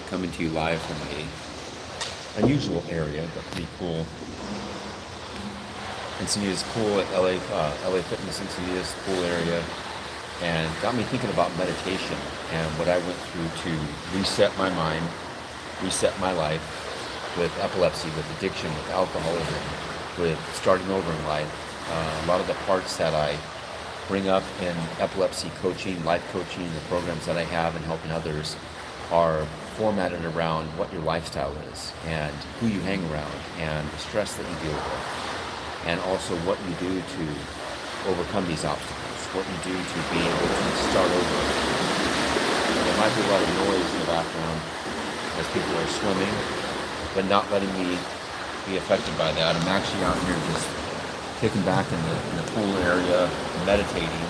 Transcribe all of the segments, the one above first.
coming to you live from a unusual area, but pretty cool. Encinitas, cool LA Fitness Encinitas, cool area, and got me thinking about meditation and what I went through to reset my mind, reset my life with epilepsy, with addiction, with alcoholism, with starting over in life. A lot of the parts that I bring up in epilepsy coaching, life coaching, the programs that I have and helping others are formatted around what your lifestyle is and who you hang around and the stress that you deal with, and also what you do to overcome these obstacles, what you do to be able to start over. There might be a lot of noise in the background as people are swimming, but not letting me be affected by that. I'm actually out here just kicking back in the pool area, meditating,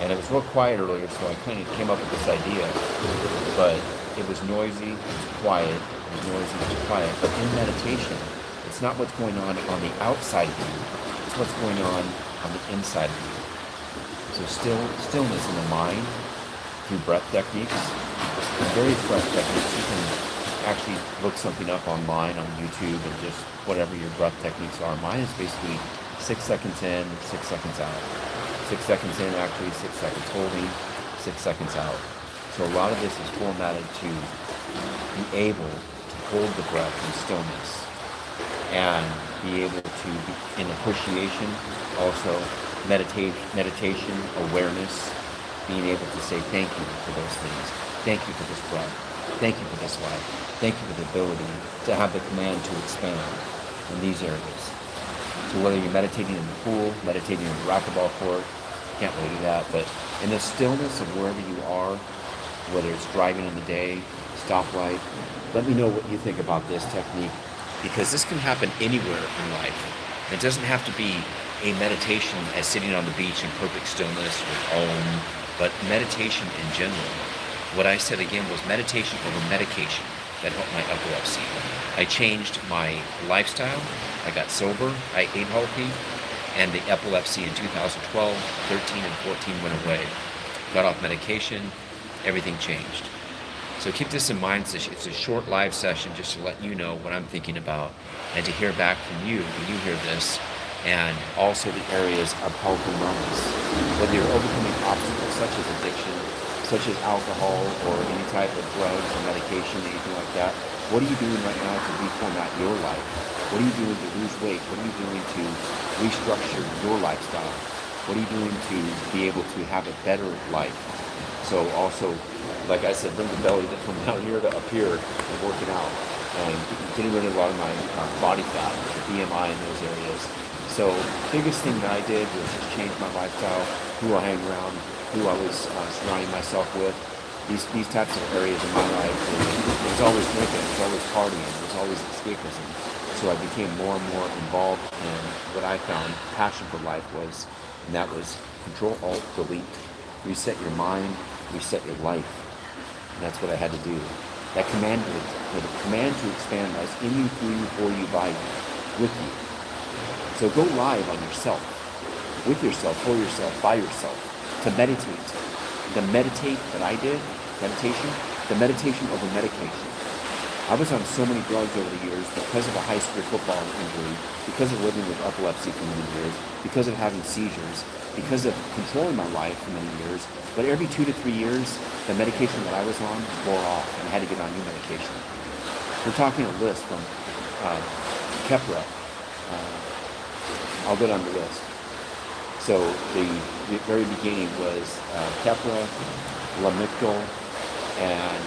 and it was real quiet earlier, so I kind of came up with this idea, but it was noisy, it was quiet, it was noisy, it was quiet, but in meditation, it's not what's going on the outside of you, it's what's going on the inside of you. So stillness in the mind through breath techniques, and various breath techniques. You can actually look something up online on YouTube and just whatever your breath techniques are. Mine is basically 6 seconds in, 6 seconds out. 6 seconds in, actually, 6 seconds holding, 6 seconds out. So a lot of this is formatted to be able to hold the breath in stillness and be able to be in appreciation, also meditation, awareness, being able to say thank you for those things. Thank you for this breath. Thank you for this life. Thank you for the ability to have the command to expand in these areas. So whether you're meditating in the pool, meditating in the racquetball court, can't really do that, but in the stillness of wherever you are, whether it's driving in the day, stoplight, let me know what you think about this technique, because this can happen anywhere in life. It doesn't have to be a meditation as sitting on the beach in perfect stillness or Om, but meditation in general. What I said again was meditation over medication that helped my epilepsy. I changed my lifestyle. I got sober, I ate healthy, and the epilepsy in 2012, 13, and 14 went away. Got off medication, everything changed. So keep this in mind. It's a short live session just to let you know what I'm thinking about and to hear back from you when you hear this, and also the areas of health and wellness. Whether you're overcoming obstacles such as addiction, such as alcohol or any type of drugs or medication, anything like that, what are you doing right now to reformat your life? What are you doing to lose weight? What are you doing to restructure your lifestyle? What are you doing to be able to have a better life? So also, like I said, bring the belly from down here to up here and working out and getting rid of a lot of my body fat, the BMI in those areas. So biggest thing that I did was just change my lifestyle, who I hang around, who I was surrounding myself with. These types of areas in my life, it was always drinking, it was always partying, it was always escapism. So I became more and more involved in what I found passion for life was, and that was Control, Alt, Delete. Reset your mind, reset your life. And that's what I had to do. That command, the command to expand lies in you, through you, for you, by you, with you. So go live on yourself, with yourself, for yourself, by yourself, to meditate. The meditate that I did, the meditation over medication. I was on so many drugs over the years because of a high school football injury, because of living with epilepsy for many years, because of having seizures, because of controlling my life for many years. But every 2 to 3 years, the medication that I was on wore off and I had to get on new medication. We're talking a list from Keppra. I'll go down the list. So the very beginning was Keppra, Lamictal, and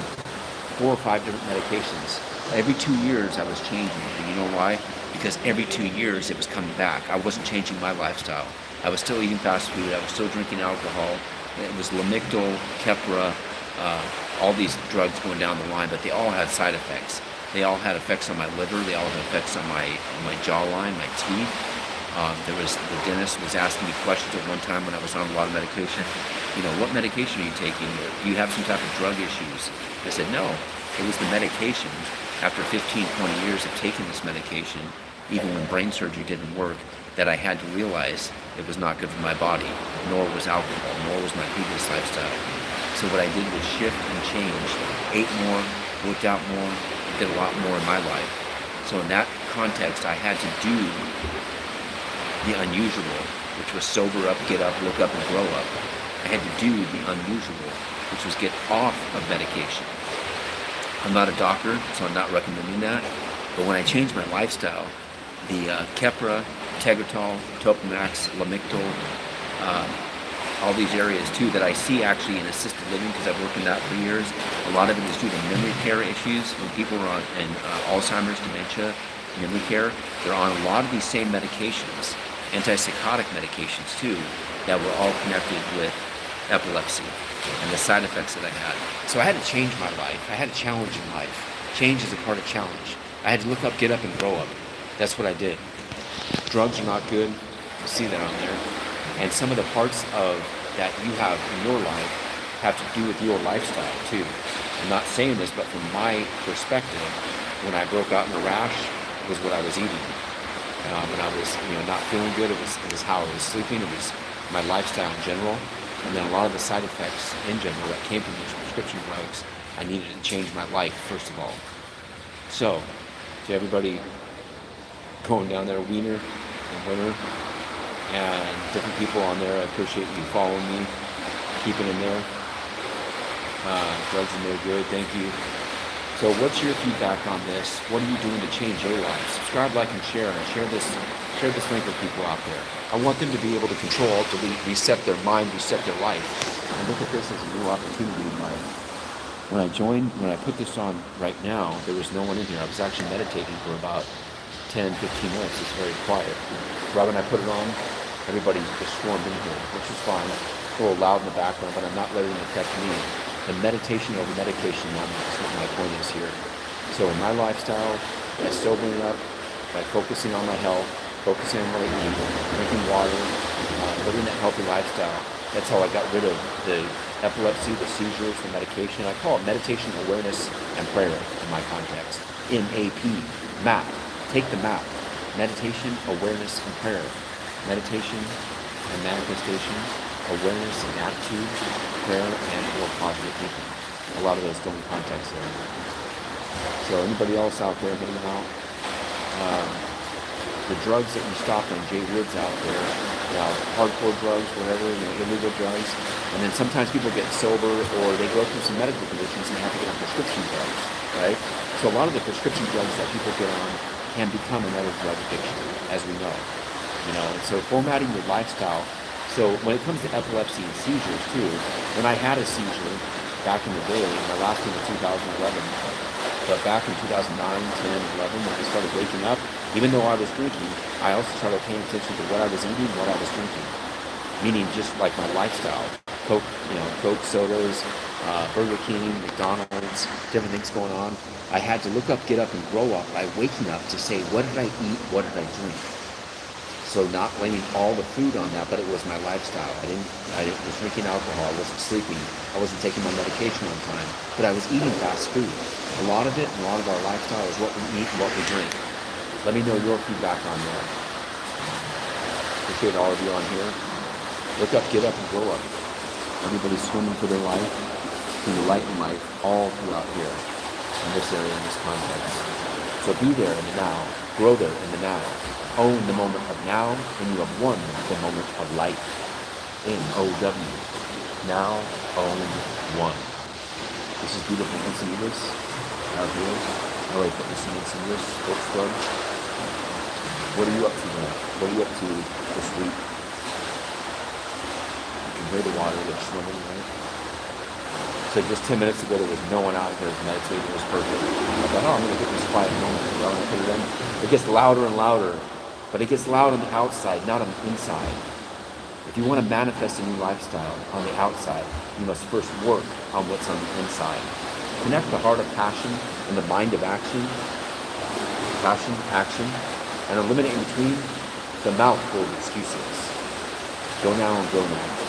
4 or 5 different medications. Every 2 years I was changing. And you know why? Because every 2 years it was coming back. I wasn't changing my lifestyle. I was still eating fast food. I was still drinking alcohol. It was Lamictal, Keppra, all these drugs going down the line, but they all had side effects. They all had effects on my liver. They all had effects on my jawline, my teeth. The dentist was asking me questions at one time when I was on a lot of medication. You know, what medication are you taking? Do you have some type of drug issues? I said, no, it was the medication. After 15, 20 years of taking this medication, even when brain surgery didn't work, that I had to realize it was not good for my body, nor was alcohol, nor was my previous lifestyle. So what I did was shift and change, ate more, worked out more, did a lot more in my life. So in that context, I had to do the unusual, which was sober up, get up, look up, and grow up. I had to do the unusual, which was get off of medication. I'm not a doctor, so I'm not recommending that. But when I changed my lifestyle, the Keppra, Tegretol, Topamax, Lamictal, all these areas too that I see actually in assisted living, because I've worked in that for years. A lot of it is due to memory care issues. When people are on Alzheimer's, dementia, memory care, they're on a lot of these same medications, antipsychotic medications too, that were all connected with epilepsy and the side effects that I had. So I had to change my life. I had a challenge in life. Change is a part of challenge. I had to look up, get up, and grow up. That's what I did. Drugs are not good. You see that on there. And some of the parts of that you have in your life have to do with your lifestyle too. I'm not saying this, but from my perspective, when I broke out in a rash, it was what I was eating. When I was, not feeling good, it was how I was sleeping. It was my lifestyle in general. And then a lot of the side effects in general that came from these prescription drugs, I needed to change my life, first of all. So, to everybody going down there, Wiener and Winter, and different people on there, I appreciate you following me, keeping in there. Drugs and they're good, thank you. So what's your feedback on this? What are you doing to change your life? Subscribe, like, and share this link with people out there. I want them to be able to control, delete, reset their mind, reset their life, and look at this as a new opportunity in life. When I put this on right now, there was no one in here. I was actually meditating for about 10, 15 minutes. It's very quiet. Right when I put it on, everybody just swarmed in here, which is fine. It's a little loud in the background, but I'm not letting it affect me. The meditation over medication, that's what my point is here. So in my lifestyle, by sobering up, by focusing on my health, focusing on what I eat, drinking water, living a healthy lifestyle, that's how I got rid of the epilepsy, the seizures, the medication. I call it meditation, awareness, and prayer in my context. MAP, MAP. Take the map. Meditation, awareness, and prayer. Meditation and manifestation, awareness and attitude, prayer, and or positive thinking. A lot of those go in context there. So anybody else out there hitting out? The drugs that we stopped on, Jay Woods out there, hardcore drugs, whatever, illegal drugs. And then sometimes people get sober or they go through some medical conditions and have to get on prescription drugs, right? So a lot of the prescription drugs that people get on can become another drug addiction, as we know. And so formatting your lifestyle. So when it comes to epilepsy and seizures too, when I had a seizure back in the day, my last one was 2011, but back in 2009, 10, 11, when I started waking up, even though I was drinking, I also started paying attention to what I was eating, what I was drinking. Meaning just like my lifestyle, Coke, Coke, sodas, Burger King, McDonald's, different things going on. I had to look up, get up, and grow up by waking up to say, what did I eat, what did I drink? So not blaming all the food on that, but it was my lifestyle. I was drinking alcohol, I wasn't sleeping, I wasn't taking my medication on time, but I was eating fast food. A lot of it, and a lot of our lifestyle is what we eat and what we drink. Let me know your feedback on that. Appreciate all of you on here. Look up, get up, and grow up. Everybody's swimming for their life, through the light and life, all throughout here, in this area, in this context. So be there in the now, grow there in the now. Own the moment of now, and you have won the moment of life. N-O-W. Now, own, won. This is beautiful Encinitas out here. LA Fitness in Encinitas, Sports Club. What are you up to now? What are you up to this week? You can hear the water, they're swimming, right? So just 10 minutes ago, there was no one out here meditating. It was perfect. I thought, I'm going to get this quiet moment. Well, I put it in. It gets louder and louder. But it gets loud on the outside, not on the inside. If you want to manifest a new lifestyle on the outside, you must first work on what's on the inside. Connect the heart of passion and the mind of action. Passion, action, and eliminate in between the mouth full of excuses. Go now and grow now.